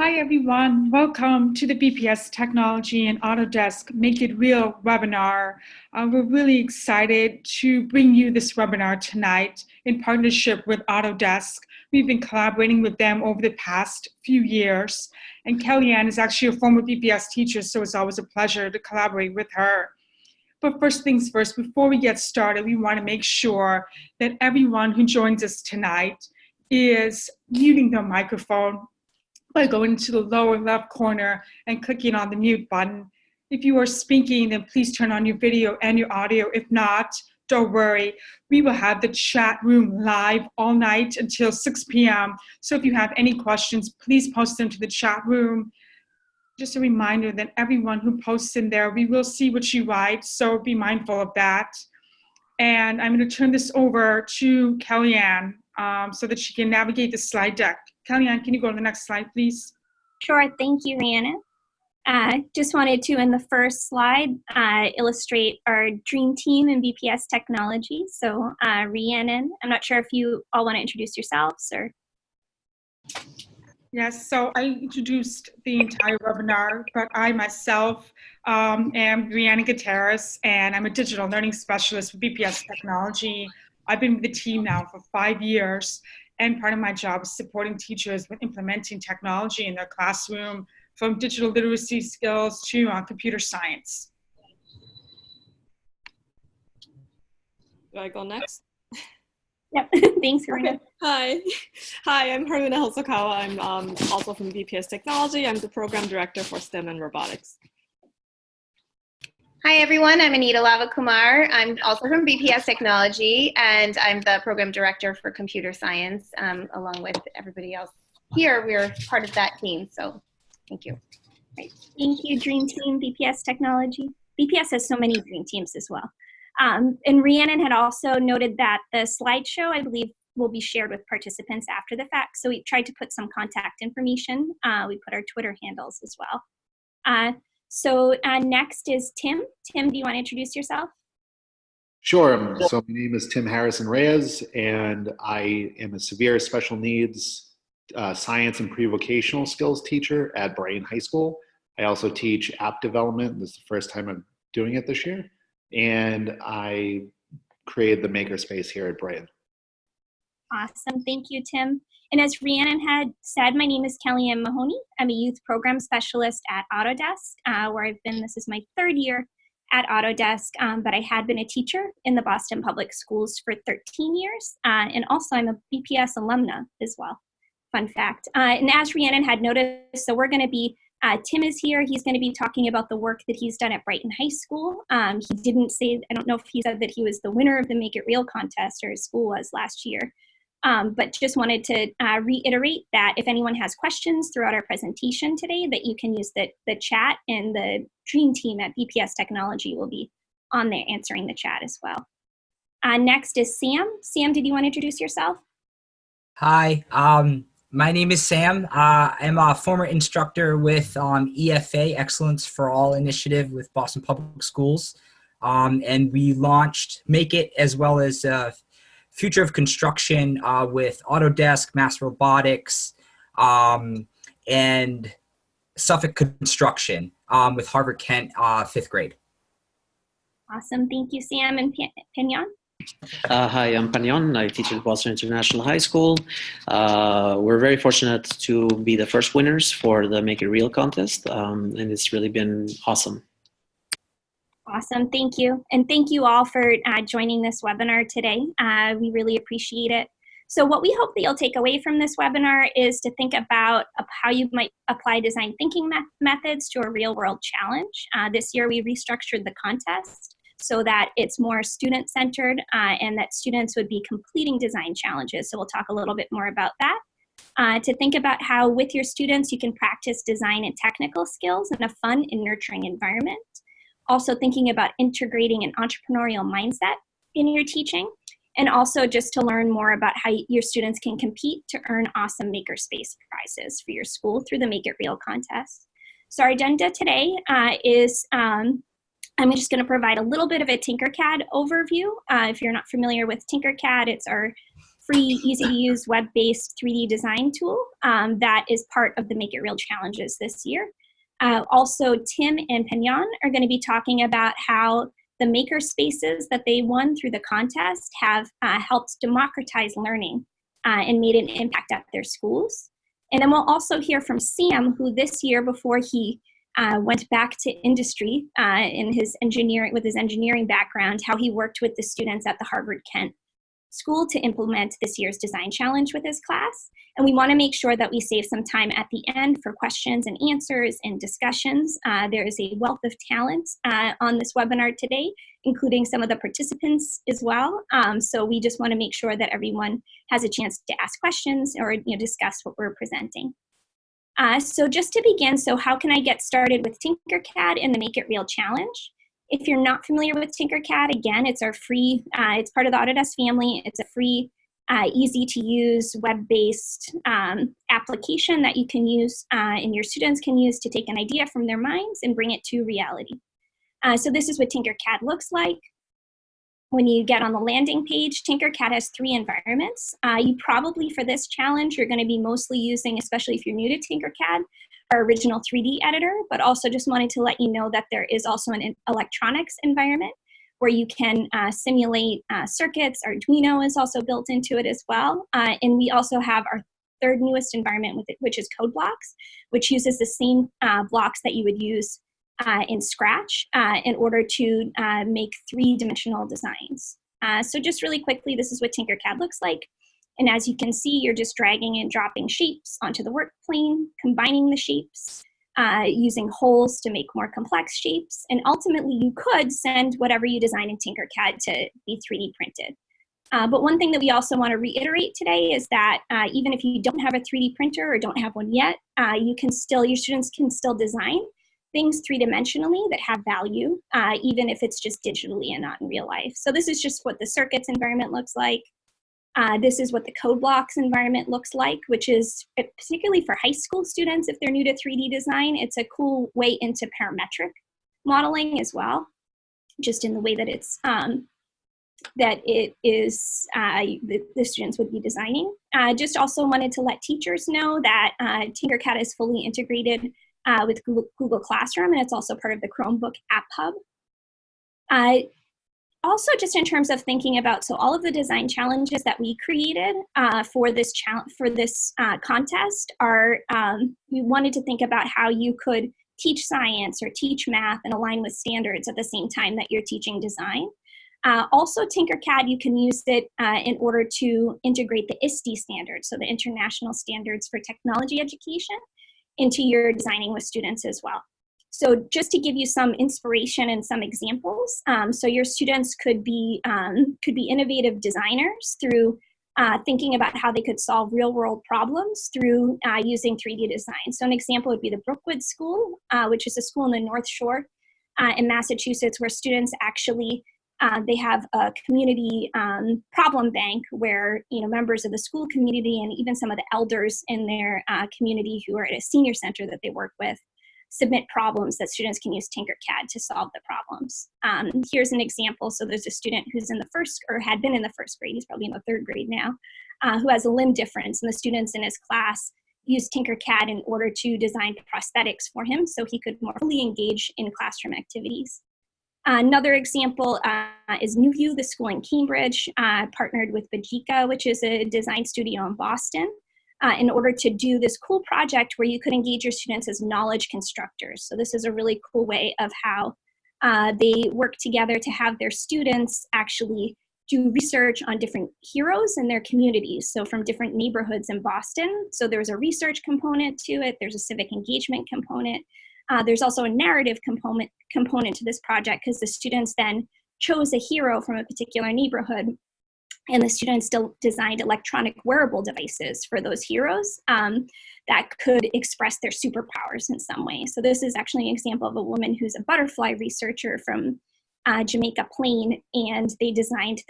Hi, everyone. Welcome to the BPS Technology and Autodesk Make It Real webinar. We're really excited to bring you this webinar tonight in partnership with Autodesk. We've been collaborating with them over the past few years. And Kellyanne is actually a former BPS teacher, so it's always a pleasure to collaborate with her. But first things first, before we get started, we want to make sure that everyone who joins us tonight is muting their microphone by going to the lower left corner and clicking on the mute button. If you are speaking, then please turn on your video and your audio. If not, don't worry. We will have the chat room live all night until 6 p.m. So if you have any questions, please post them to the chat room. Just a reminder that everyone who posts in there, we will see what you write, so be mindful of that. And I'm going to turn this over to Kellyanne so that she can navigate the slide deck. Kellyanne, can you go to the next slide, please? Sure, thank you, Rhiannon. Just wanted to, in the first slide, illustrate our dream team in BPS Technology. So Rhiannon, I'm not sure if you all want to introduce yourselves or. Yes, so I introduced the entire webinar, but I myself am Rhiannon Gutierrez, and I'm a digital learning specialist for BPS Technology. I've been with the team now for 5 years. And part of my job is supporting teachers with implementing technology in their classroom, from digital literacy skills to computer science. Do I go next? Yep, thanks, Karina. Okay. Hi, I'm Haruna Hosokawa. I'm also from BPS Technology. I'm the program director for STEM and robotics. Hi everyone, I'm Anita Lavakumar. I'm also from BPS Technology, and I'm the program director for computer science. Along with everybody else here, we're part of that team, so thank you. Right. Thank you, Dream Team, BPS Technology. BPS has so many dream teams as well. And Rhiannon had also noted that the slideshow, I believe, will be shared with participants after the fact, so we tried to put some contact information. We put our Twitter handles as well. So next is Tim. Tim, do you want to introduce yourself? Sure. So my name is Tim Harrison Reyes, and I am a severe special needs science and pre-vocational skills teacher at Brighton High School. I also teach app development. This is the first time I'm doing it this year. And I created the makerspace here at Brighton. Awesome. Thank you, Tim. And as Rhiannon had said, my name is Kellyanne Mahoney. I'm a youth program specialist at Autodesk, where I've been, this is my 3rd year at Autodesk, but I had been a teacher in the Boston Public Schools for 13 years. And also I'm a BPS alumna as well. Fun fact. And as Rhiannon had noticed, so we're going to be, Tim is here. He's going to be talking about the work that he's done at Brighton High School. He didn't say, I don't know if he said that he was the winner of the Make It Real contest, or his school was last year. But just wanted to reiterate that if anyone has questions throughout our presentation today, that you can use the chat, and the dream team at BPS Technology will be on there answering the chat as well. Next is Sam. Sam, did you want to introduce yourself? Hi, my name is Sam. I'm a former instructor with EFA, Excellence for All initiative with Boston Public Schools. And we launched Make It, as well as Future of Construction with Autodesk, Mass Robotics, and Suffolk Construction with Harvard Kent 5th grade. Awesome, thank you, Sam. And Pignon? Hi, I'm Pagnon. I teach at Boston International High School. We're very fortunate to be the first winners for the Make It Real contest, and it's really been awesome. Awesome, thank you. And thank you all for joining this webinar today. We really appreciate it. So what we hope that you'll take away from this webinar is to think about how you might apply design thinking methods to a real world challenge. This year we restructured the contest so that it's more student-centered and that students would be completing design challenges. So we'll talk a little bit more about that. To think about how with your students you can practice design and technical skills in a fun and nurturing environment. Also thinking about integrating an entrepreneurial mindset in your teaching, and also just to learn more about how your students can compete to earn awesome makerspace prizes for your school through the Make It Real contest. So our agenda today is I'm just going to provide a little bit of a Tinkercad overview. If you're not familiar with Tinkercad, it's our free, easy-to-use, web-based 3D design tool that is part of the Make It Real challenges this year. Also, Tim and Pignon are going to be talking about how the makerspaces that they won through the contest have helped democratize learning and made an impact at their schools. And then we'll also hear from Sam, who this year, before he went back to industry with his engineering background, how he worked with the students at the Harvard-Kent School to implement this year's design challenge with his class. And we want to make sure that we save some time at the end for questions and answers and discussions. There is a wealth of talent on this webinar today, including some of the participants as well. So we just want to make sure that everyone has a chance to ask questions or discuss what we're presenting. So just to begin, so how can I get started with Tinkercad and the Make It Real challenge? If you're not familiar with Tinkercad, again, it's our free, it's part of the Autodesk family. It's a free, easy to use, web-based application that you can use and your students can use to take an idea from their minds and bring it to reality. So this is what Tinkercad looks like. When you get on the landing page, Tinkercad has 3 environments. You probably, for this challenge, you're going to be mostly using, especially if you're new to Tinkercad, our original 3D editor, but also just wanted to let you know that there is also an electronics environment where you can simulate circuits. Arduino is also built into it as well. And we also have our 3rd newest environment, with it, which is Code Blocks, which uses the same blocks that you would use in Scratch in order to make 3-dimensional designs. So just really quickly, this is what Tinkercad looks like. And as you can see, you're just dragging and dropping shapes onto the work plane, combining the shapes, using holes to make more complex shapes. And ultimately, you could send whatever you design in Tinkercad to be 3D printed. But one thing that we also want to reiterate today is that even if you don't have a 3D printer or don't have one yet, your students can still design things 3-dimensionally that have value, even if it's just digitally and not in real life. So this is just what the circuits environment looks like. This is what the Code Blocks environment looks like, which is particularly for high school students, if they're new to 3D design, it's a cool way into parametric modeling as well, just in the way that it's the students would be designing. Just also wanted to let teachers know that Tinkercad is fully integrated with Google Classroom, and it's also part of the Chromebook App Hub. Also, just in terms of thinking about, so all of the design challenges that we created for this contest are, we wanted to think about how you could teach science or teach math and align with standards at the same time that you're teaching design. Also, Tinkercad, you can use it in order to integrate the ISTE standards, so the International Standards for Technology Education, into your designing with students as well. So just to give you some inspiration and some examples, so your students could be innovative designers through thinking about how they could solve real-world problems through using 3D design. So an example would be the Brookwood School, which is a school in the North Shore in Massachusetts, where students actually they have a community problem bank where members of the school community and even some of the elders in their community who are at a senior center that they work with submit problems that students can use Tinkercad to solve the problems. Here's an example. So there's a student who's in the first, or had been in the first grade, he's probably in the 3rd grade now, who has a limb difference, and the students in his class used Tinkercad in order to design prosthetics for him so he could more fully engage in classroom activities. Another example is New View, the school in Cambridge, partnered with Bajika, which is a design studio in Boston, in order to do this cool project where you could engage your students as knowledge constructors. So this is a really cool way of how they work together to have their students actually do research on different heroes in their communities. So from different neighborhoods in Boston. So there's a research component to it. There's a civic engagement component. There's also a narrative component to this project, because the students then chose a hero from a particular neighborhood, and the students still designed electronic wearable devices for those heroes that could express their superpowers in some way. So this is actually an example of a woman who's a butterfly researcher from Jamaica Plain, and they designed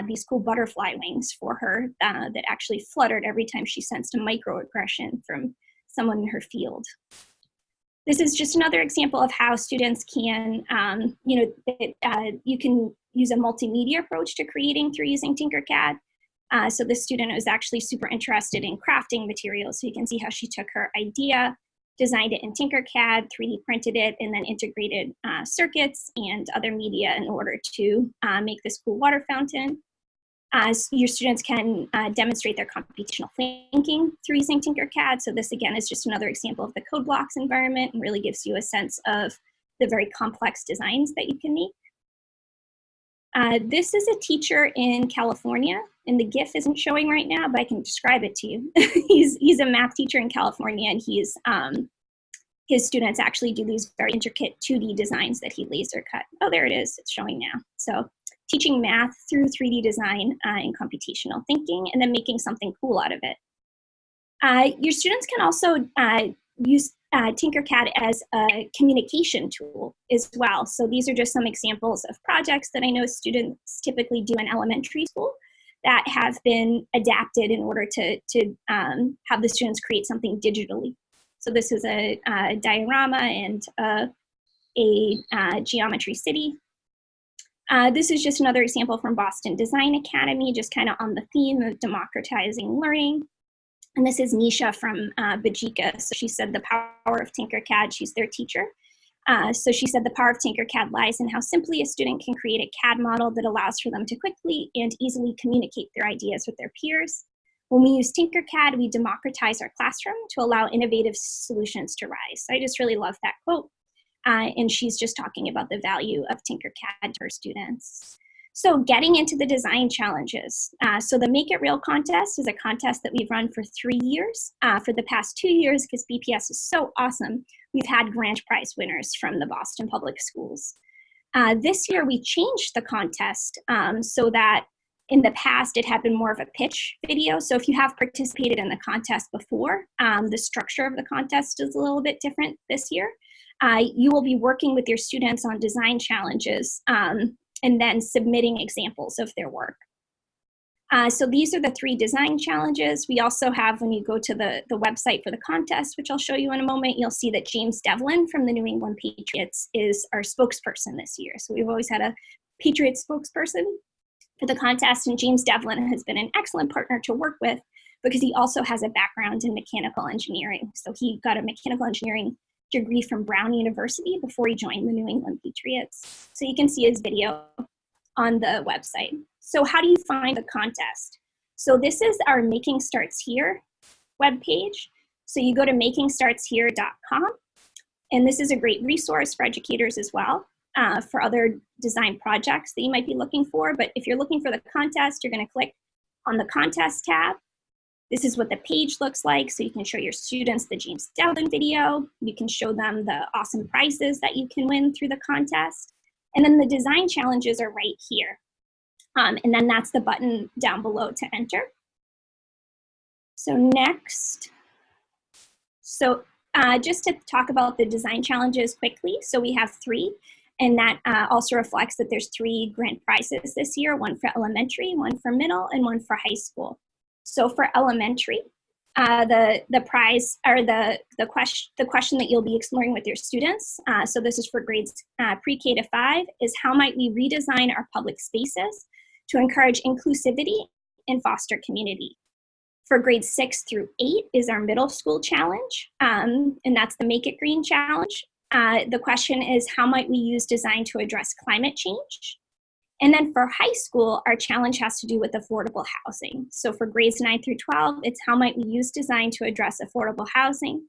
these cool butterfly wings for her that actually fluttered every time she sensed a microaggression from someone in her field. This is just another example of how students can, you can use a multimedia approach to creating through using Tinkercad. So this student was actually super interested in crafting materials. So you can see how she took her idea, designed it in Tinkercad, 3D printed it, and then integrated circuits and other media in order to make this cool water fountain. Your students can demonstrate their computational thinking through using Tinkercad. So this, again, is just another example of the code blocks environment and really gives you a sense of the very complex designs that you can make. This is a teacher in California, and the GIF isn't showing right now, but I can describe it to you. he's a math teacher in California, and his students actually do these very intricate 2D designs that he laser cut. Oh, there it is. It's showing now. So teaching math through 3D design and computational thinking, and then making something cool out of it. Your students can also use Tinkercad as a communication tool as well. So these are just some examples of projects that I know students typically do in elementary school that have been adapted in order to have the students create something digitally. So this is a diorama and a geometry city. This is just another example from Boston Design Academy, just kind of on the theme of democratizing learning. And this is Nisha from Bajika. So she said the power of Tinkercad, she's their teacher. So she said the power of Tinkercad lies in how simply a student can create a CAD model that allows for them to quickly and easily communicate their ideas with their peers. When we use Tinkercad, we democratize our classroom to allow innovative solutions to rise. So I just really love that quote. And she's just talking about the value of Tinkercad to her students. So getting into the design challenges. So the Make It Real contest is a contest that we've run for 3 years. For the past 2 years, because BPS is so awesome, we've had grand prize winners from the Boston Public Schools. This year we changed the contest so that in the past it had been more of a pitch video. So if you have participated in the contest before, the structure of the contest is a little bit different this year. You will be working with your students on design challenges and then submitting examples of their work. So these are the 3 design challenges. We also have, when you go to the website for the contest, which I'll show you in a moment, you'll see that James Devlin from the New England Patriots is our spokesperson this year. So we've always had a Patriots spokesperson for the contest, and James Devlin has been an excellent partner to work with because he also has a background in mechanical engineering. So he got a mechanical engineering degree from Brown University before he joined the New England Patriots. So you can see his video on the website. So how do you find the contest? So this is our Making Starts Here webpage. So you go to makingstartshere.com, and this is a great resource for educators as well, for other design projects that you might be looking for. But if you're looking for the contest, you're going to click on the contest tab. This is what the page looks like. So you can show your students the James Devlin video. You can show them the awesome prizes that you can win through the contest. And then the design challenges are right here. And then that's the button down below to enter. So next, so just to talk about the design challenges quickly. So we have 3, and that also reflects that there's 3 grand prizes this year, 1 for elementary, 1 for middle, and 1 for high school. So for elementary, the prize, or the question that you'll be exploring with your students, so this is for grades pre-K to 5, is how might we redesign our public spaces to encourage inclusivity and foster community. For grades 6 through 8 is our middle school challenge, and that's the Make It Green challenge. The question is, how might we use design to address climate change? And then for high school, our challenge has to do with affordable housing. So for grades 9 through 12, it's how might we use design to address affordable housing,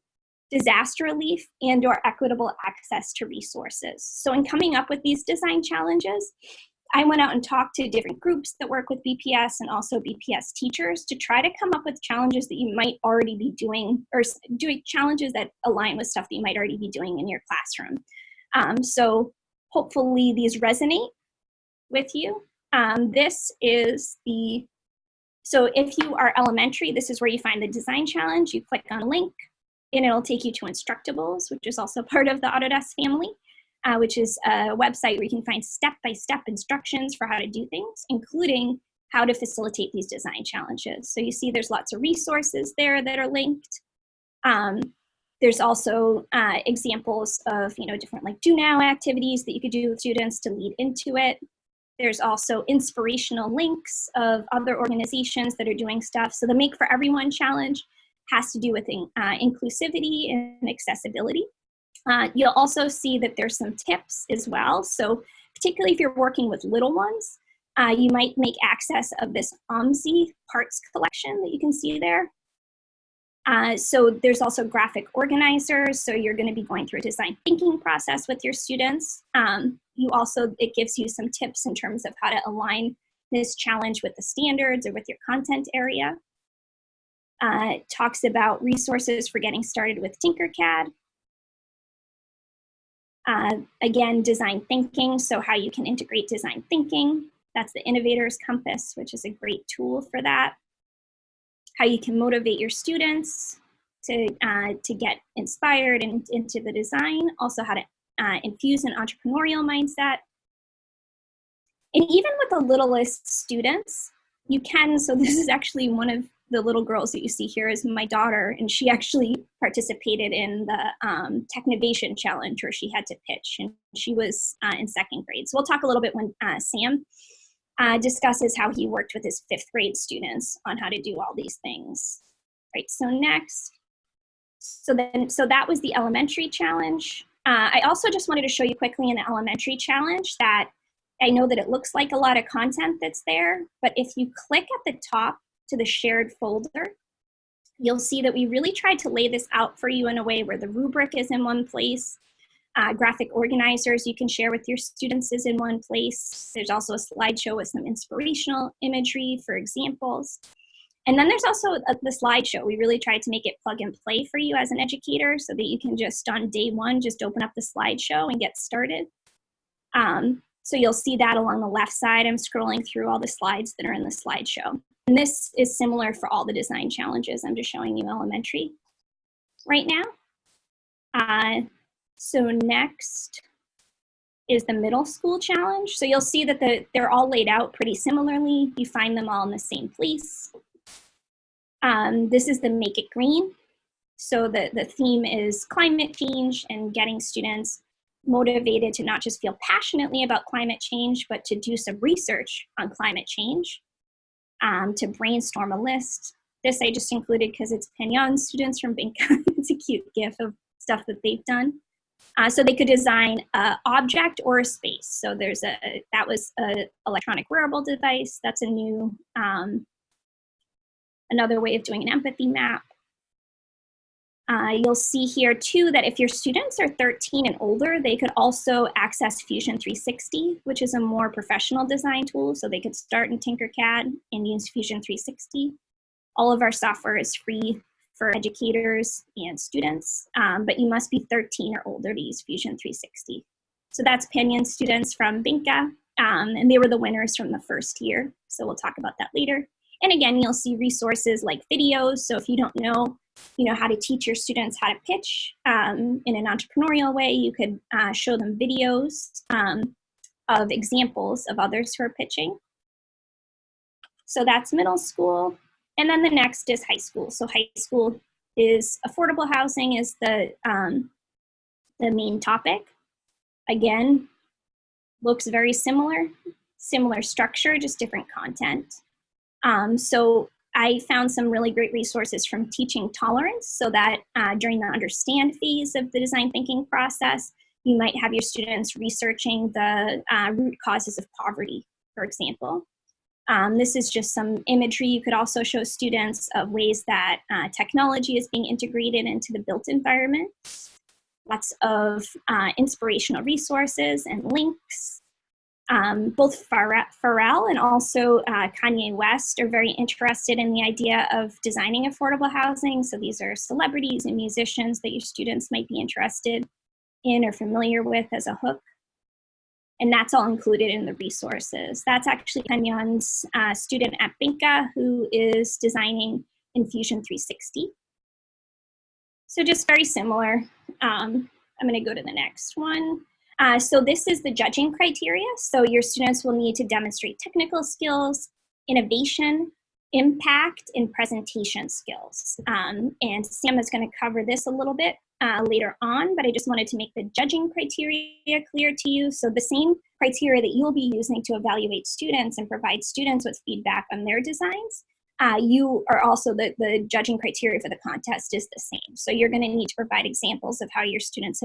disaster relief, and/or equitable access to resources. So in coming up with these design challenges, I went out and talked to different groups that work with BPS and also BPS teachers to try to come up with challenges that you might already be doing, or doing challenges that align with stuff that you might already be doing in your classroom. So hopefully these resonate with you. This is so if you are elementary, this is where you find the design challenge. You click on a link and it'll take you to Instructables, which is also part of the Autodesk family, which is a website where you can find step-by-step instructions for how to do things, including how to facilitate these design challenges. So you see there's lots of resources there that are linked. There's also examples of different like do now activities that you could do with students to lead into it. There's also inspirational links of other organizations that are doing stuff. So the Make for Everyone challenge has to do with inclusivity and accessibility. You'll also see that there's some tips as well. So particularly if you're working with little ones, you might make access of this OMSI parts collection that you can see there. So there's also graphic organizers. So you're going to be going through a design thinking process with your students. It gives you some tips in terms of how to align this challenge with the standards or with your content area. It talks about resources for getting started with Tinkercad. Again, design thinking, so how you can integrate design thinking. That's the Innovator's Compass, which is a great tool for that. How you can motivate your students to get inspired and into the design. Also how to infuse an entrepreneurial mindset. And even with the littlest students, you can, so this is actually one of the little girls that you see here is my daughter, and she actually participated in the Technovation Challenge where she had to pitch, and she was in 2nd grade. So we'll talk a little bit when Sam discusses how he worked with his 5th grade students on how to do all these things. Right, so next. So that was the elementary challenge. I also just wanted to show you quickly in the elementary challenge that I know that it looks like a lot of content that's there, but if you click at the top to the shared folder, you'll see that we really tried to lay this out for you in a way where the rubric is in one place. Graphic organizers you can share with your students is in one place. There's also a slideshow with some inspirational imagery for examples. And then there's also the slideshow. We really tried to make it plug and play for you as an educator so that you can just on day one, just open up the slideshow and get started. So you'll see that along the left side. I'm scrolling through all the slides that are in the slideshow. And this is similar for all the design challenges. I'm just showing you elementary right now. So next is the middle school challenge. So you'll see that they're all laid out pretty similarly. You find them all in the same place. This is the Make It Green. So the theme is climate change and getting students motivated to not just feel passionately about climate change, but to do some research on climate change, to brainstorm a list. This I just included because it's Pignon students from Binka. It's a cute GIF of stuff that they've done. So they could design an object or a space. So that was an electronic wearable device. That's a new, another way of doing an empathy map. You'll see here too that if your students are 13 and older, they could also access Fusion 360, which is a more professional design tool. So they could start in Tinkercad and use Fusion 360. All of our software is free for educators and students, but you must be 13 or older to use Fusion 360. So that's Pignon students from Binka, and they were the winners from the first year. So we'll talk about that later. And again, you'll see resources like videos. So if you don't know, how to teach your students how to pitch in an entrepreneurial way, you could show them videos of examples of others who are pitching. So that's middle school. And then the next is high school. So high school is affordable housing is the main topic. Again, looks very similar structure, just different content. So I found some really great resources from Teaching Tolerance so that during the understand phase of the design thinking process, you might have your students researching the root causes of poverty, for example. This is just some imagery you could also show students of ways that technology is being integrated into the built environment. Lots of inspirational resources and links. Both Pharrell and also Kanye West are very interested in the idea of designing affordable housing. So these are celebrities and musicians that your students might be interested in or familiar with as a hook. And that's all included in the resources. That's actually Pignon's student at Binka who is designing in Fusion 360. So just very similar. I'm gonna go to the next one. So this is the judging criteria. So your students will need to demonstrate technical skills, innovation, impact, and presentation skills. And Sam is going to cover this a little bit later on, but I just wanted to make the judging criteria clear to you. So the same criteria that you'll be using to evaluate students and provide students with feedback on their designs, you are also, the judging criteria for the contest is the same. So you're going to need to provide examples of how your students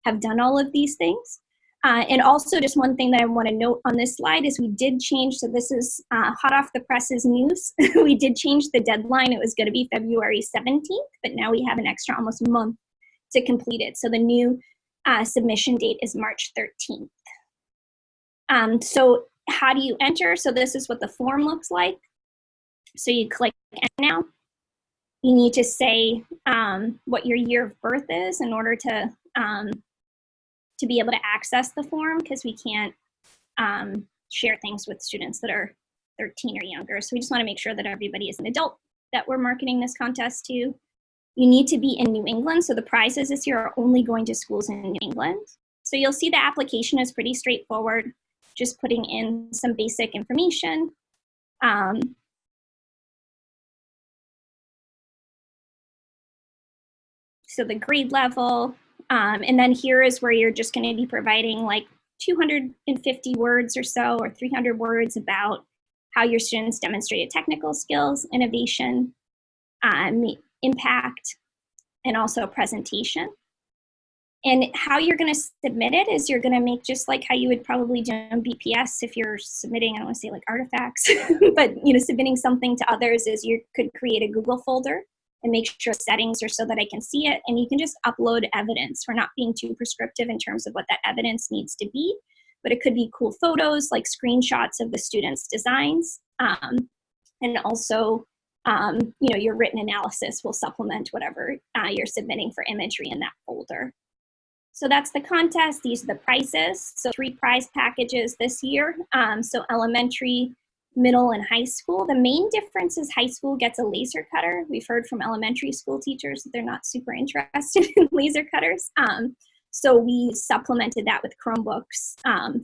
have done all of these things. And also, just one thing that I want to note on this slide is we did change, so this is hot off the presses news. We did change the deadline. It was going to be February 17th, but now we have an extra almost month to complete it. So the new submission date is March 13th. So how do you enter? So this is what the form looks like. So you click Enter now. You need to say what your year of birth is in order to be able to access the form, because we can't share things with students that are 13 or younger. So we just want to make sure that everybody is an adult that we're marketing this contest to. You need to be in New England. So the prizes this year are only going to schools in New England. So you'll see the application is pretty straightforward, just putting in some basic information. So the grade level, and then here is where you're just going to be providing like 250 words or so, or 300 words about how your students demonstrated technical skills, innovation, impact, and also presentation. And how you're going to submit it is you're going to make just like how you would probably do in BPS if you're submitting, I don't want to say like artifacts, but submitting something to others is you could create a Google folder and make sure settings are so that I can see it. And you can just upload evidence. We're not being too prescriptive in terms of what that evidence needs to be, but it could be cool photos, like screenshots of the students' designs. And also, your written analysis will supplement whatever you're submitting for imagery in that folder. So that's the contest. These are the prizes. So 3 prize packages this year. So elementary, middle, and high school. The main difference is high school gets a laser cutter. We've heard from elementary school teachers that they're not super interested in laser cutters. So we supplemented that with Chromebooks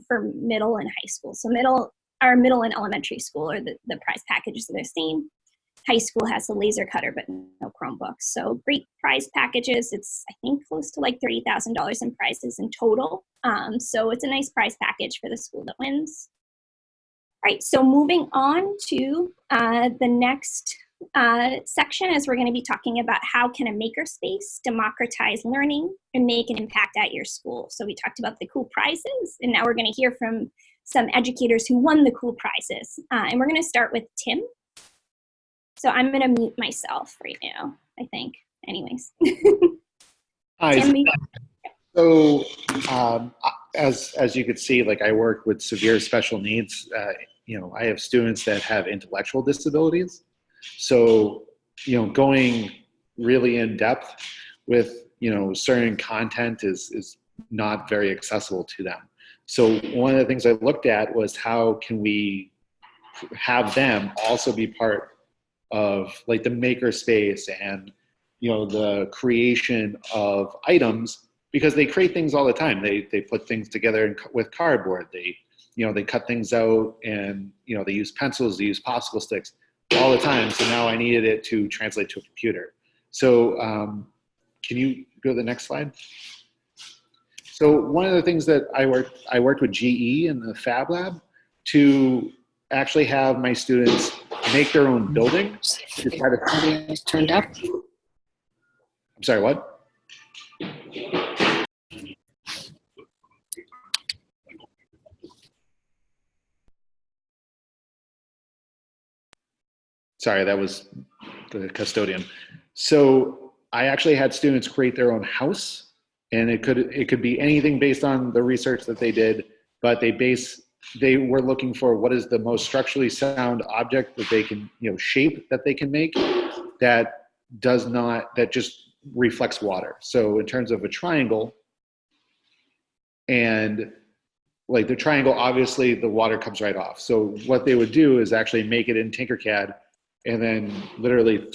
for middle and high school. So middle and elementary school are the prize packages are the same. High school has a laser cutter, but no Chromebooks. So great prize packages. It's, I think, close to like $30,000 in prizes in total. So it's a nice prize package for the school that wins. All right, so moving on to the next section is we're going to be talking about how can a makerspace democratize learning and make an impact at your school. So we talked about the cool prizes, and now we're going to hear from some educators who won the cool prizes. And we're going to start with Tim. So I'm going to mute myself right now, I think. Anyways. Hi. Tim, so as you could see, like I work with severe special needs. I have students that have intellectual disabilities. So, going really in depth with, certain content is not very accessible to them. So one of the things I looked at was how can we have them also be part of like the makerspace and the creation of items, because they create things all the time. They put things together with cardboard. They cut things out, and they use pencils, they use popsicle sticks all the time. So now I needed it to translate to a computer. So can you go to the next slide? So one of the things that I worked with GE in the Fab Lab to actually have my students make their own building. To try to turned up. I'm sorry, what? Sorry, that was the custodian. So I actually had students create their own house, and it could be anything based on the research that they did, but they were looking for what is the most structurally sound object that they can, shape that they can make that just reflects water. So in terms of a triangle, and like the triangle, obviously the water comes right off. So what they would do is actually make it in Tinkercad, and then literally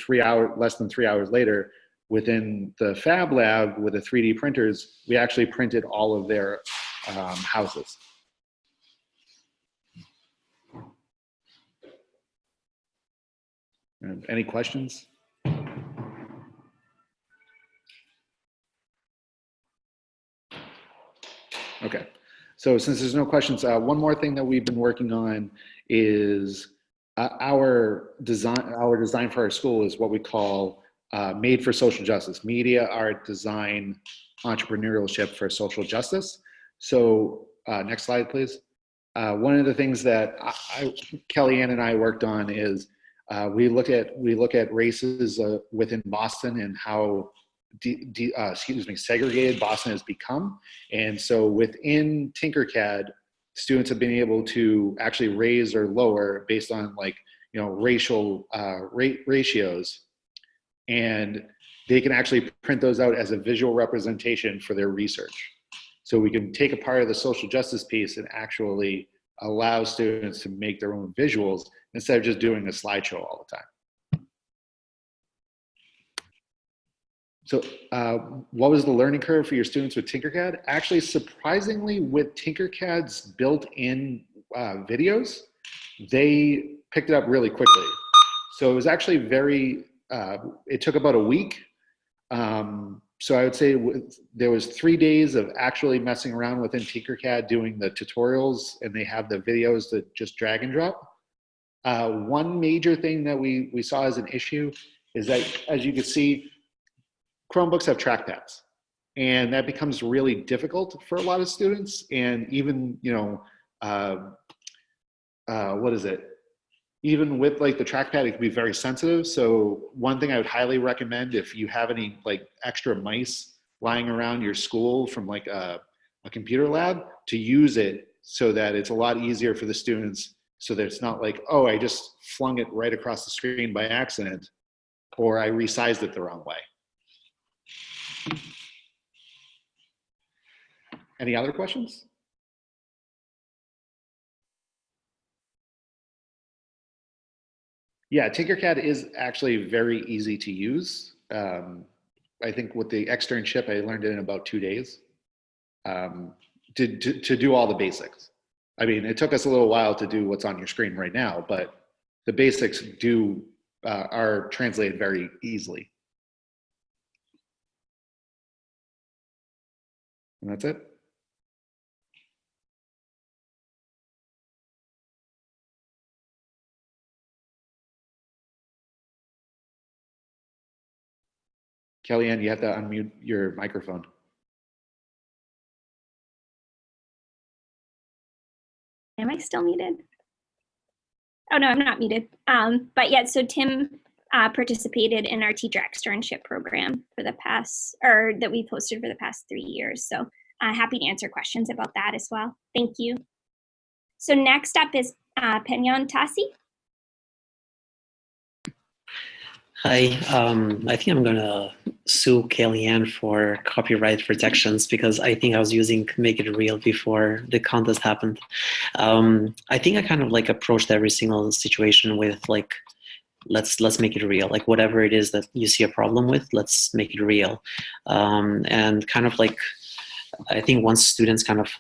less than 3 hours later, within the Fab Lab with the 3D printers, we actually printed all of their houses. Any questions? Okay. So since there's no questions, one more thing that we've been working on is our design for our school is what we call made for social justice, media, art, design, entrepreneurship for social justice. So next slide, please. One of the things that Kellyanne and I worked on is we look at races within Boston and how segregated Boston has become. And so within Tinkercad, students have been able to actually raise or lower based on racial ratios, and they can actually print those out as a visual representation for their research. So we can take a part of the social justice piece and actually allow students to make their own visuals instead of just doing a slideshow all the time. So what was the learning curve for your students with Tinkercad? Actually, surprisingly, with Tinkercad's built-in videos, they picked it up really quickly. So it was actually it took about a week. So I would say there was 3 days of actually messing around within Tinkercad doing the tutorials, and they have the videos that just drag and drop. One major thing that we saw as an issue is that, as you can see, Chromebooks have trackpads, and that becomes really difficult for a lot of students. And even, even with the trackpad, it can be very sensitive. So one thing I would highly recommend, if you have any extra mice lying around your school from a computer lab, to use it so that it's a lot easier for the students, so that it's not oh, I just flung it right across the screen by accident, or I resized it the wrong way. Any other questions? Yeah, Tinkercad is actually very easy to use. I think with the externship, I learned it in about 2 days to do all the basics. I mean, it took us a little while to do what's on your screen right now, but the basics are translated very easily. And that's it. Kellyanne, you have to unmute your microphone. Am I still muted? Oh, no, I'm not muted. But yeah, so Tim participated in our teacher externship program for the past, or that we posted for the past 3 years. So happy to answer questions about that as well. Thank you. So next up is Penyon Tassi. Hi, I think I'm gonna sue Kellyanne for copyright protections because I think I was using Make It Real before the contest happened. I think I kind of approached every single situation with let's make it real. Whatever it is that you see a problem with, let's make it real. And kind of I think once students kind of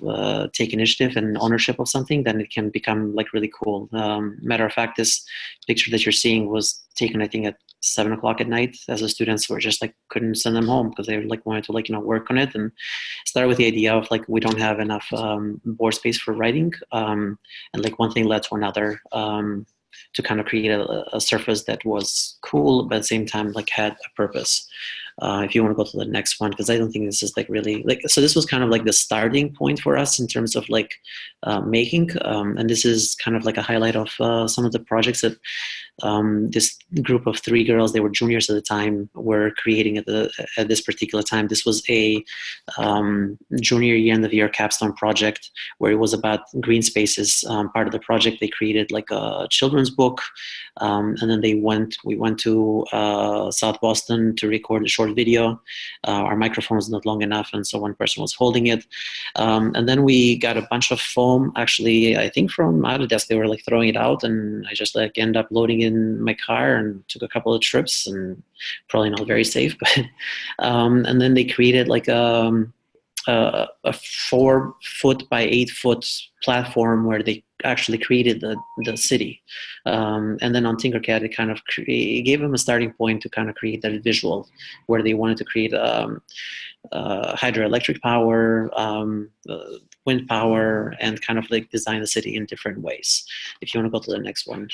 take initiative and ownership of something, then it can become really cool. Matter of fact, this picture that you're seeing was taken, I think, at 7 o'clock at night, as the students were just couldn't send them home because they wanted to work on it. And started with the idea of we don't have enough board space for writing, and one thing led to another, to kind of create a surface that was cool but at the same time had a purpose. If you want to go to the next one, because I don't think this is really so this was kind of the starting point for us in terms of making, and this is kind of a highlight of some of the projects that this group of 3 girls, they were juniors at the time, were creating at this particular time. This was a junior year, end of year capstone project where it was about green spaces. Part of the project, they created a children's book, and then we went to South Boston to record a short video. Our microphone was not long enough, and so one person was holding it. And then we got a bunch of foam, actually, I think from Autodesk. They were like throwing it out, and I just like ended up loading in my car and took a couple of trips, and probably not very safe. But and then they created like a 4-foot by 8-foot platform where they actually created the city. And then on Tinkercad, it kind of gave them a starting point to kind of create that visual where they wanted to create hydroelectric power, wind power, and kind of like design the city in different ways. If you want to go to the next one.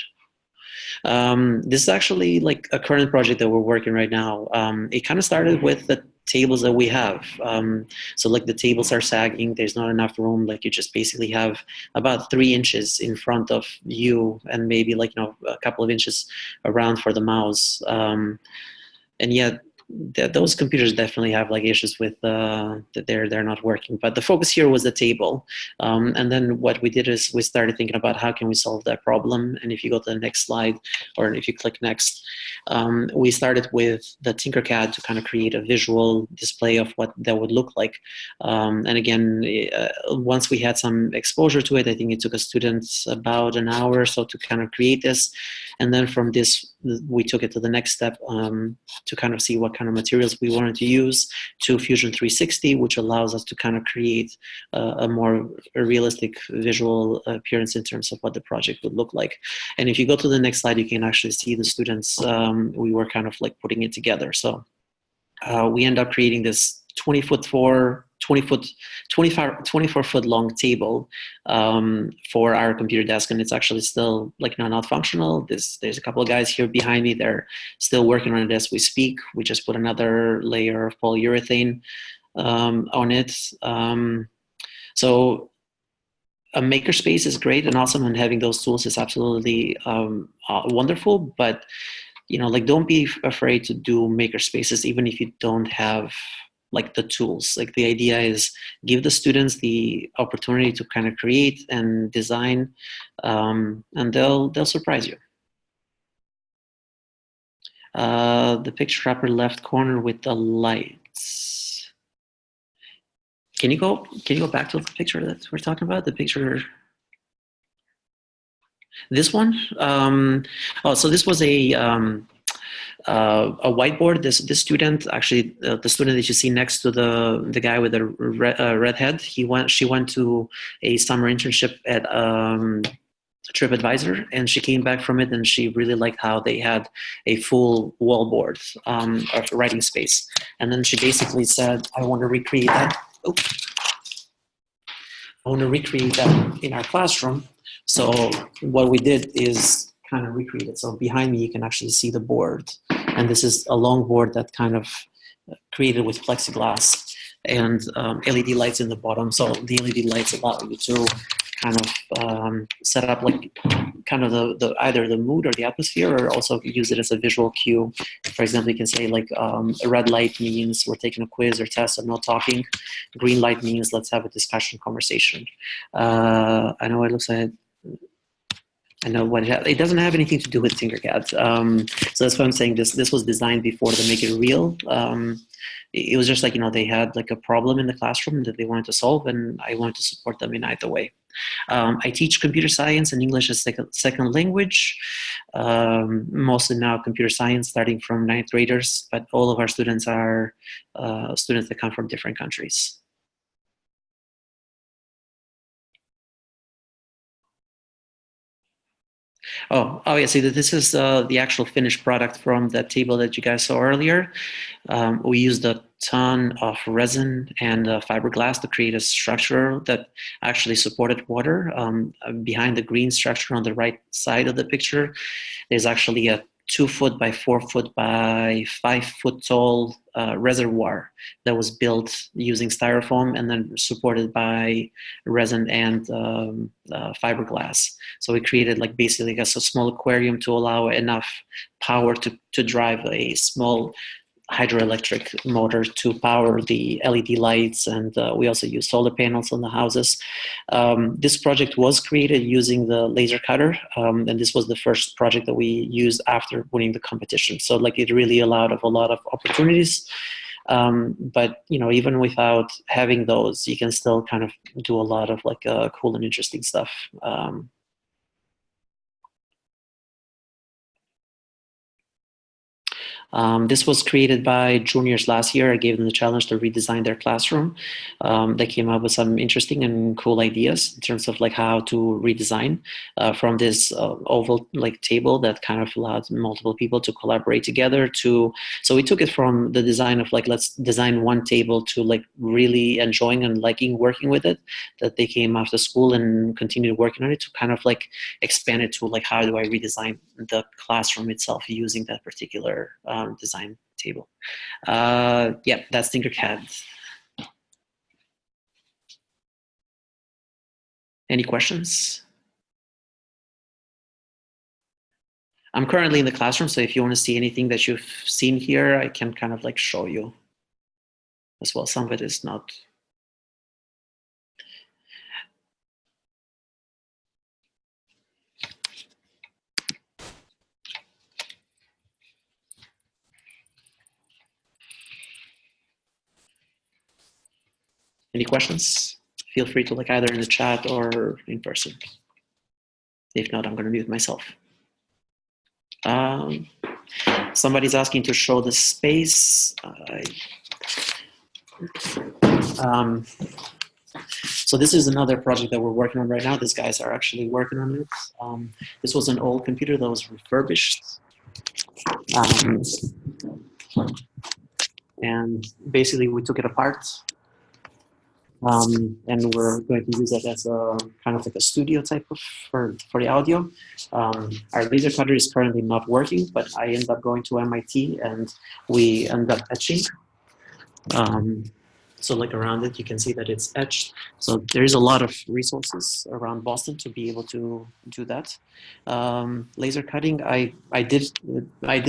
This is actually like a current project that we're working right now. It kind of started with the tables that we have. So like the tables are sagging, there's not enough room, like you just basically have about 3 inches in front of you and maybe like, you know, a couple of inches around for the mouse. And yet those computers definitely have like issues with that they're not working. But the focus here was the table, and then what we did is we started thinking about how can we solve that problem. And if you go to the next slide, or if you click next, we started with the Tinkercad to kind of create a visual display of what that would look like. And again, once we had some exposure to it, I think it took us students about an hour or so to kind of create this. And then from this, we took it to the next step to kind of see what kind of materials we wanted to use, to Fusion 360, which allows us to kind of create a more realistic visual appearance in terms of what the project would look like. And if you go to the next slide, you can actually see the students, we were kind of like putting it together. So we end up creating this 24 foot long table for our computer desk, and it's actually still like not functional. There's a couple of guys here behind me, they're still working on it as we speak. We just put another layer of polyurethane on it. So a makerspace is great and awesome, and having those tools is absolutely wonderful, but you know, like, don't be afraid to do makerspaces even if you don't have like the tools. Like, the idea is give the students the opportunity to kind of create and design, and they'll surprise you. The picture upper left corner with the lights. Can you go back to the picture that we're talking about? The picture. This one. So this was a whiteboard. This student, actually, the student that you see next to the guy with the red head, she went to a summer internship at TripAdvisor, and she came back from it, and she really liked how they had a full wallboard of writing space. And then she basically said, "I want to recreate that. I want to recreate that in our classroom." So what we did is kind of recreate it. So behind me, you can actually see the board. And this is a long board that kind of created with plexiglass and LED lights in the bottom. So the LED lights allow you to kind of set up like kind of the either the mood or the atmosphere, or also use it as a visual cue. For example, you can say like a red light means we're taking a quiz or test and not talking. Green light means let's have a discussion, conversation. I know it looks like, I know what it doesn't have anything to do with Tinkercad. So that's why I'm saying this was designed before the Make It Real. It was just like, you know, they had like a problem in the classroom that they wanted to solve, and I wanted to support them in either way. I teach computer science and English as second language, mostly now computer science, starting from 9th graders, but all of our students are students that come from different countries. Oh yeah, see, this is the actual finished product from that table that you guys saw earlier. We used a ton of resin and fiberglass to create a structure that actually supported water. Behind the green structure on the right side of the picture, there's actually a 2 foot by 4 foot by 5 foot tall reservoir that was built using styrofoam and then supported by resin and fiberglass. So we created like basically a small aquarium to allow enough power to drive a small hydroelectric motor to power the LED lights, and we also use solar panels on the houses. This project was created using the laser cutter, and this was the first project that we used after winning the competition. So like, it really allowed a lot of opportunities. But you know, even without having those, you can still kind of do a lot of like cool and interesting stuff. This was created by juniors last year. I gave them the challenge to redesign their classroom. They came up with some interesting and cool ideas in terms of like how to redesign from this oval like table that kind of allowed multiple people to collaborate together to, so we took it from the design of like, let's design one table to like really enjoying and liking working with it, that they came after school and continued working on it, to kind of like expand it to like, how do I redesign the classroom itself using that particular design table. Yeah, that's Tinkercad. Any questions? I'm currently in the classroom, so if you want to see anything that you've seen here, I can kind of like show you as well. Some of it is not. Any questions? Feel free to like either in the chat or in person. If not, I'm going to mute myself. Somebody's asking to show the space. So this is another project that we're working on right now. These guys are actually working on it. This was an old computer that was refurbished. And basically we took it apart. And we're going to use it as a kind of like a studio type of for the audio. Our laser cutter is currently not working, but I ended up going to MIT and we end up etching. So like around it, you can see that it's etched. So there is a lot of resources around Boston to be able to do that. Laser cutting, I did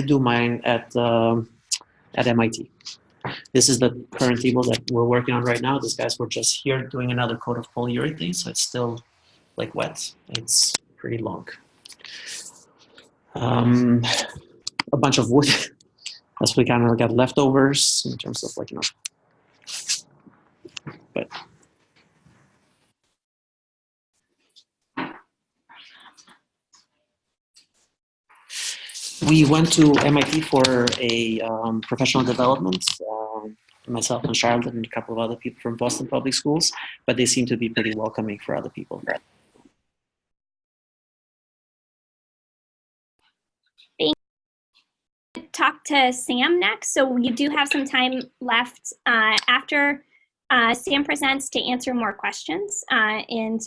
do mine at MIT. This is the current table that we're working on right now. These guys were just here doing another coat of polyurethane, so it's still like wet. It's pretty long. A bunch of wood. That's we kind of got leftovers in terms of like, you know, but. We went to MIT for a professional development, myself and Charlotte and a couple of other people from Boston Public Schools, but they seem to be pretty welcoming for other people. Talk to Sam next. So you do have some time left after Sam presents to answer more questions and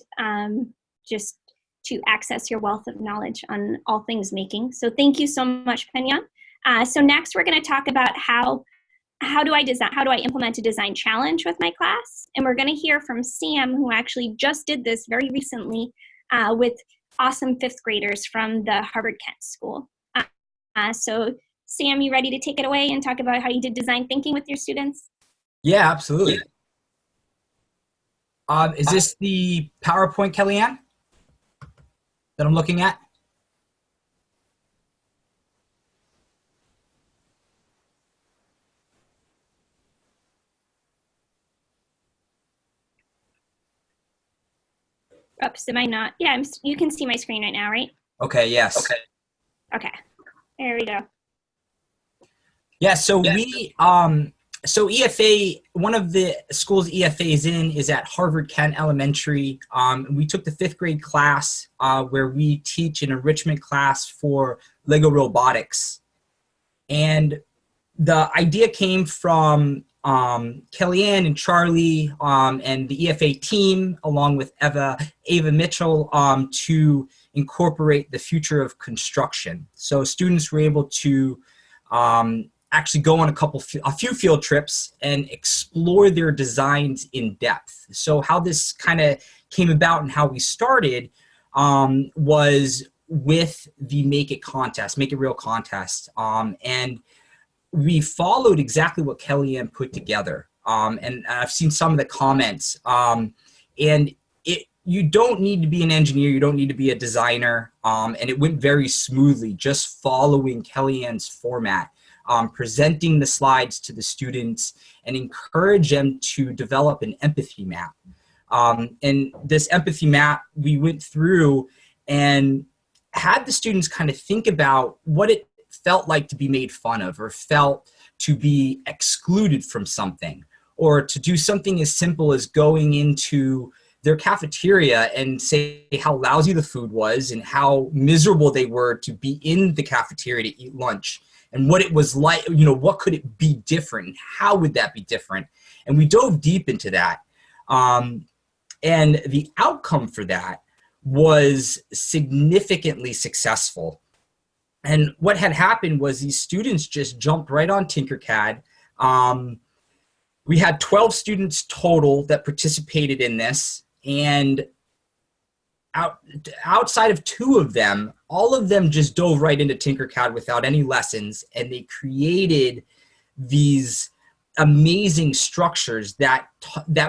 just to access your wealth of knowledge on all things making. So thank you so much, Penya. So next we're going to talk about how do I implement a design challenge with my class? And we're going to hear from Sam, who actually just did this very recently with awesome fifth graders from the Harvard Kent School. So Sam, you ready to take it away and talk about how you did design thinking with your students? Yeah, absolutely. Is this the PowerPoint, Kellyanne, that I'm looking at? Oops, am I not? Yeah, you can see my screen right now, right? Okay, yes. Okay, there we go. Yeah, so we, so EFA, one of the schools EFA is in is at Harvard Kent Elementary. We took the fifth grade class where we teach an enrichment class for Lego robotics. And the idea came from Kellyanne and Charlie and the EFA team, along with Ava Mitchell, to incorporate the future of construction. So students were able to actually go on a few field trips and explore their designs in depth. So how this kind of came about and how we started was with the Make It Real contest. And we followed exactly what Kellyanne put together. And I've seen some of the comments. And you don't need to be an engineer, you don't need to be a designer. And it went very smoothly, just following Kellyanne's format. Presenting the slides to the students and encourage them to develop an empathy map. And this empathy map we went through and had the students kind of think about what it felt like to be made fun of or felt to be excluded from something, or to do something as simple as going into their cafeteria and say how lousy the food was and how miserable they were to be in the cafeteria to eat lunch, and what it was like, what could it be different? How would that be different? And we dove deep into that. And the outcome for that was significantly successful. And what had happened was these students just jumped right on Tinkercad. We had 12 students total that participated in this, and outside of 2 of them, all of them just dove right into Tinkercad without any lessons, and they created these amazing structures that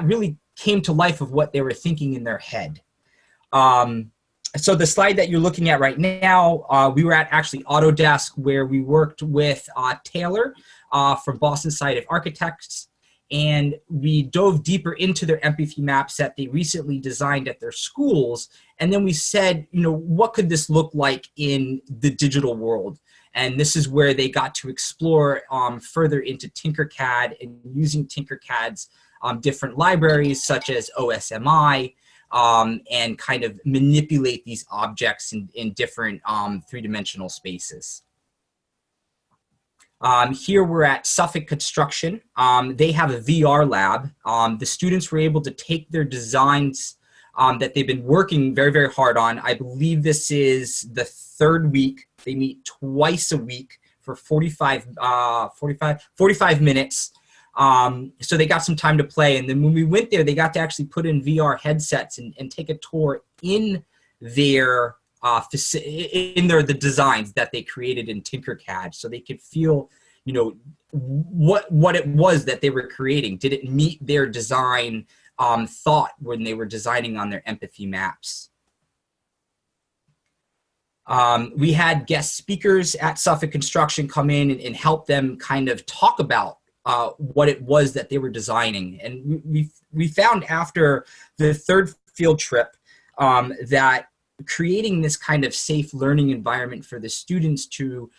really came to life of what they were thinking in their head. So the slide that you're looking at right now, we were at actually Autodesk, where we worked with Taylor from Boston Site of Architects, and we dove deeper into their empathy maps that they recently designed at their schools. And then we said, what could this look like in the digital world? And this is where they got to explore further into Tinkercad and using Tinkercad's different libraries such as OSMI, and kind of manipulate these objects in different three-dimensional spaces. Here we're at Suffolk Construction. They have a VR lab. The students were able to take their designs that they've been working very, very hard on. I believe this is the 3rd week. They meet twice a week for 45 minutes. So they got some time to play. And then when we went there, they got to actually put in VR headsets and take a tour in their the designs that they created in Tinkercad, so they could feel, what it was that they were creating. Did it meet their design thought when they were designing on their empathy maps? We had guest speakers at Suffolk Construction come in and help them kind of talk about what it was that they were designing. And we found after the 3rd field trip that creating this kind of safe learning environment for the students to,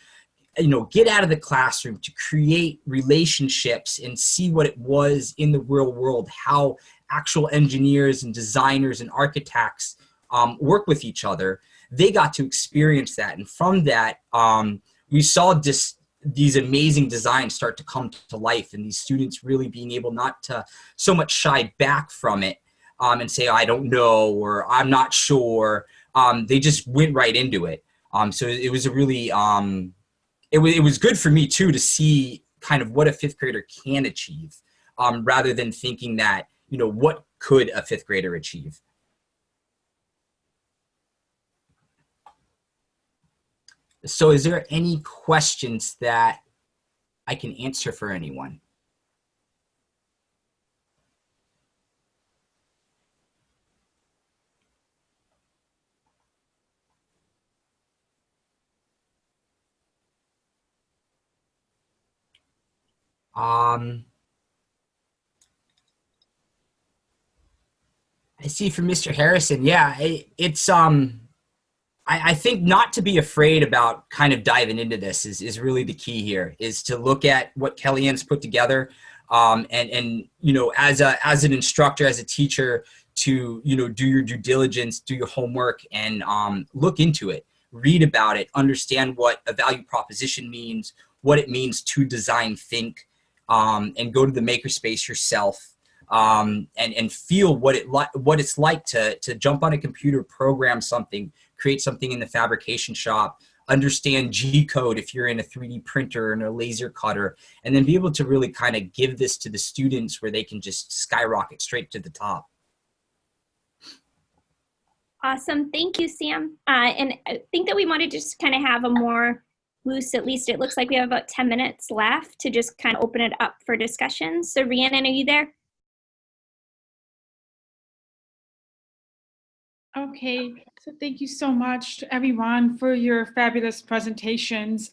get out of the classroom, to create relationships and see what it was in the real world, how actual engineers and designers and architects work with each other. They got to experience that. And from that, we saw these amazing designs start to come to life, and these students really being able not to so much shy back from it and say, I don't know, or I'm not sure. They just went right into it. So it was a really, it was good for me too to see kind of what a 5th grader can achieve, rather than thinking that, what could a 5th grader achieve? So is there any questions that I can answer for anyone? I see from Mr. Harrison, yeah, it's I think not to be afraid about kind of diving into this is really the key here, is to look at what Kellyanne's put together, and as an instructor, as a teacher, to do your due diligence, do your homework, and look into it, read about it, understand what a value proposition means, what it means to design think, and go to the makerspace yourself. And feel what it's like to jump on a computer, program something, create something in the fabrication shop, understand G-code if you're in a 3D printer and a laser cutter, and then be able to really kind of give this to the students where they can just skyrocket straight to the top. Awesome. Thank you, Sam. And I think that we want to just kind of have a more loose, at least it looks like we have about 10 minutes left to just kind of open it up for discussion. So Rhiannon, are you there? Okay, so thank you so much to everyone for your fabulous presentations.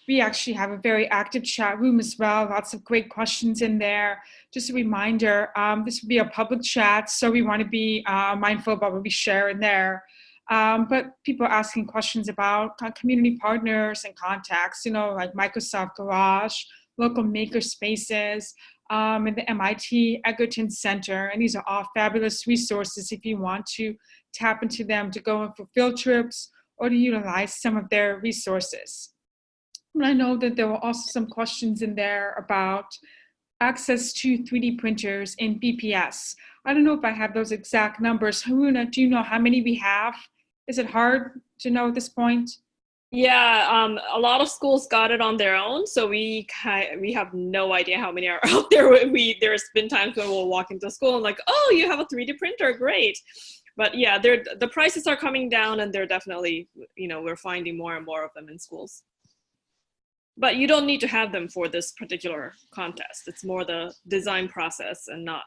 We actually have a very active chat room as well, lots of great questions in there. Just a reminder, this will be a public chat, so we want to be mindful about what we share in there. But people are asking questions about community partners and contacts, like Microsoft Garage, local makerspaces, and the MIT Egerton Center. And these are all fabulous resources if you want to tap into them to go in for field trips or to utilize some of their resources. And I know that there were also some questions in there about access to 3D printers in BPS. I don't know if I have those exact numbers. Haruna, do you know how many we have? Is it hard to know at this point? Yeah, a lot of schools got it on their own, so we have no idea how many are out there. There's been times when we'll walk into school and like, oh, you have a 3D printer, great. But yeah, the prices are coming down, and they're definitely, we're finding more and more of them in schools. But you don't need to have them for this particular contest. It's more the design process and not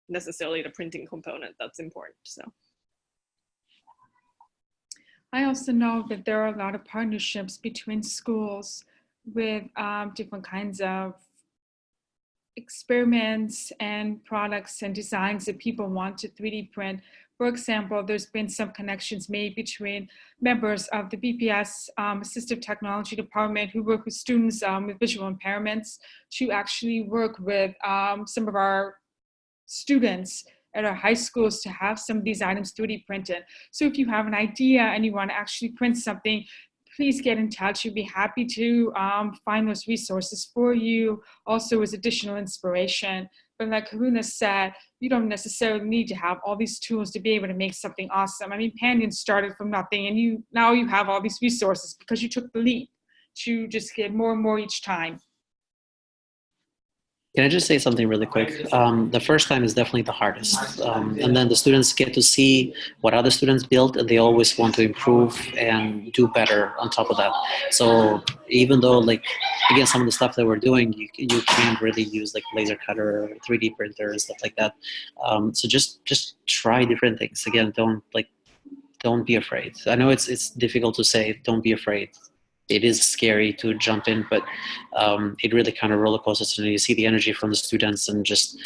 necessarily the printing component that's important. So. I also know that there are a lot of partnerships between schools with different kinds of experiments and products and designs that people want to 3D print. For example, there's been some connections made between members of the BPS Assistive Technology Department who work with students with visual impairments to actually work with some of our students at our high schools to have some of these items 3D printed. So if you have an idea and you want to actually print something, please get in touch. We'd be happy to find those resources for you, also as additional inspiration. But like Haruna said, you don't necessarily need to have all these tools to be able to make something awesome. I mean, Pandion started from nothing, and now you have all these resources because you took the leap to just get more and more each time. Can I just say something really quick? The first time is definitely the hardest. And then the students get to see what other students built, and they always want to improve and do better on top of that. So even though, again, some of the stuff that we're doing, you can't really use laser cutter, 3D printer, and stuff like that. So just try different things. Again, don't be afraid. I know it's difficult to say, don't be afraid. It is scary to jump in, but it really kind of roller coasters. And you see the energy from the students, and just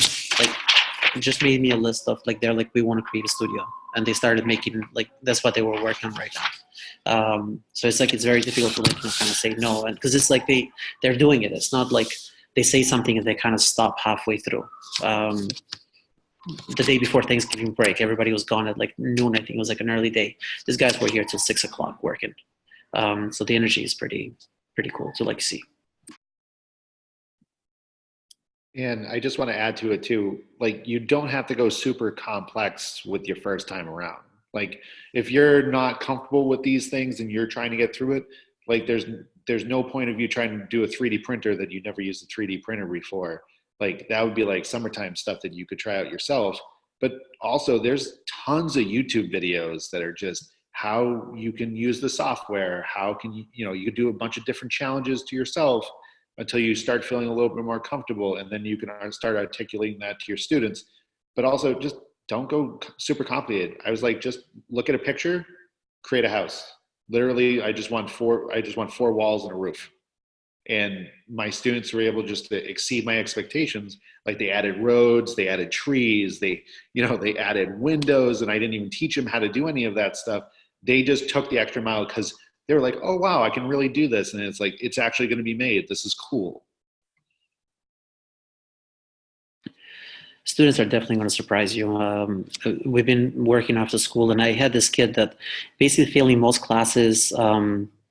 made me a list of they're like, we want to create a studio, and they started making that's what they were working on right now. So it's very difficult to kind of say no, and because it's they're doing it. It's not like they say something and they kind of stop halfway through. The day before Thanksgiving break, everybody was gone at noon. I think it was an early day. These guys were here till 6 o'clock working. So the energy is pretty cool to see. And I just want to add to it too, you don't have to go super complex with your first time around. If you're not comfortable with these things and you're trying to get through it, there's no point of you trying to do a 3D printer that you never used a 3D printer before. That would be summertime stuff that you could try out yourself. But also there's tons of YouTube videos that are just how you can use the software, how can you could do a bunch of different challenges to yourself until you start feeling a little bit more comfortable, and then you can start articulating that to your students. But also just don't go super complicated. I was just look at a picture, create a house. Literally, I just want four walls and a roof. And my students were able just to exceed my expectations. They added roads, they added trees, they added windows, and I didn't even teach them how to do any of that stuff. They just took the extra mile because they were like, oh, wow, I can really do this. And it's it's actually going to be made. This is cool. Students are definitely going to surprise you. We've been working after school, and I had this kid that basically failing most classes,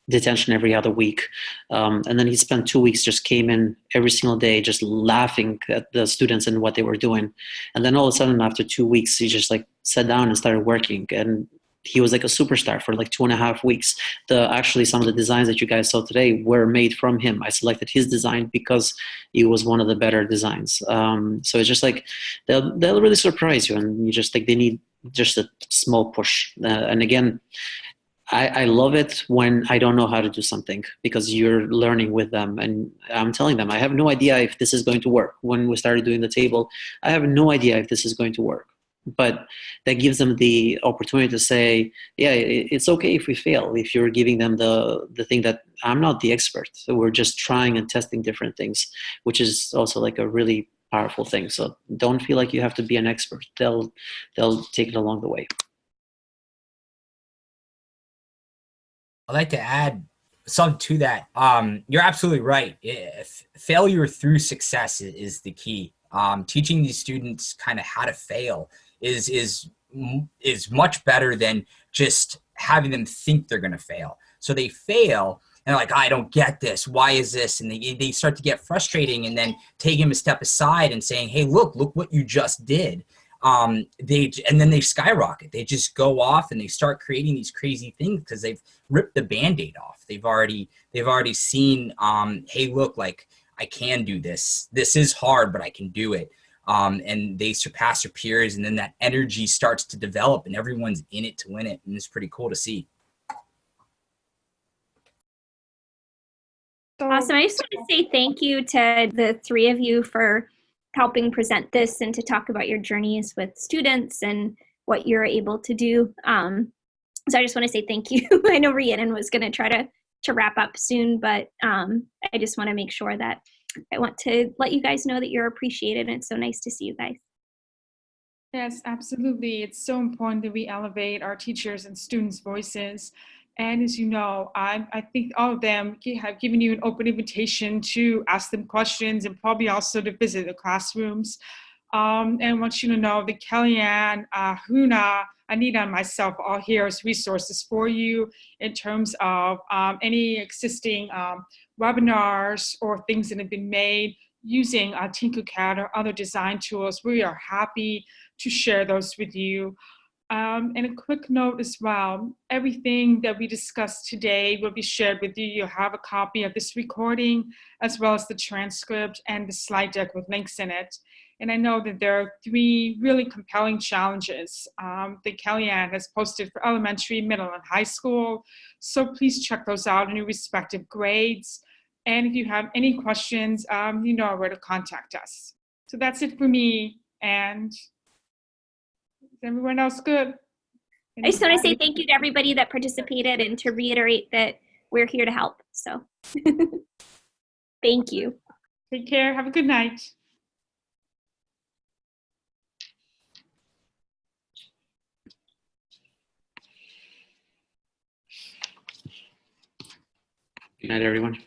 detention every other week. And then he spent 2 weeks, just came in every single day, just laughing at the students and what they were doing. And then all of a sudden, after 2 weeks, he just sat down and started working. And he was a superstar for 2.5 weeks. Actually, some of the designs that you guys saw today were made from him. I selected his design because it was one of the better designs. So it's just they'll really surprise you, and you just they need just a small push. And again, I love it when I don't know how to do something, because you're learning with them, and I'm telling them, I have no idea if this is going to work. When we started doing the table, I have no idea if this is going to work. But that gives them the opportunity to say, yeah, it's okay if we fail, if you're giving them the thing that I'm not the expert. So we're just trying and testing different things, which is also a really powerful thing. So don't feel like you have to be an expert. They'll take it along the way. I'd like to add something to that. You're absolutely right. Failure through success is the key. Teaching these students kind of how to fail is much better than just having them think they're going to fail. So they fail and they're like, I don't get this. Why is this? And they start to get frustrating, and then take them a step aside and saying, hey, look what you just did. And then they skyrocket. They just go off and they start creating these crazy things because they've ripped the Band-Aid off. They've already seen, hey, look, like I can do this. This is hard, but I can do it. And they surpass their peers, and then that energy starts to develop, and everyone's in it to win it, and it's pretty cool to see. Awesome. I just want to say thank you to the three of you for helping present this and to talk about your journeys with students and what you're able to do. So I just want to say thank you. I know Rhiannon was going to try to wrap up soon, but I just want to make sure that I want to let you guys know that you're appreciated, and it's so nice to see you guys. Yes, absolutely. It's so important that we elevate our teachers and students' voices. And as you know, I think all of them have given you an open invitation to ask them questions and probably also to visit the classrooms. And I want you to know that Kellyanne, Huna, Anita, and myself are all here as resources for you in terms of any existing webinars or things that have been made using Tinkercad or other design tools. We are happy to share those with you. And a quick note as well, everything that we discussed today will be shared with you. You'll have a copy of this recording as well as the transcript and the slide deck with links in it. And I know that there are 3 really compelling challenges that Kellyanne has posted for elementary, middle, and high school. So please check those out in your respective grades. And if you have any questions, you know where to contact us. So that's it for me. And is everyone else good? I just want to say thank you to everybody that participated and to reiterate that we're here to help. So thank you. Take care. Have a good night. Good night, everyone.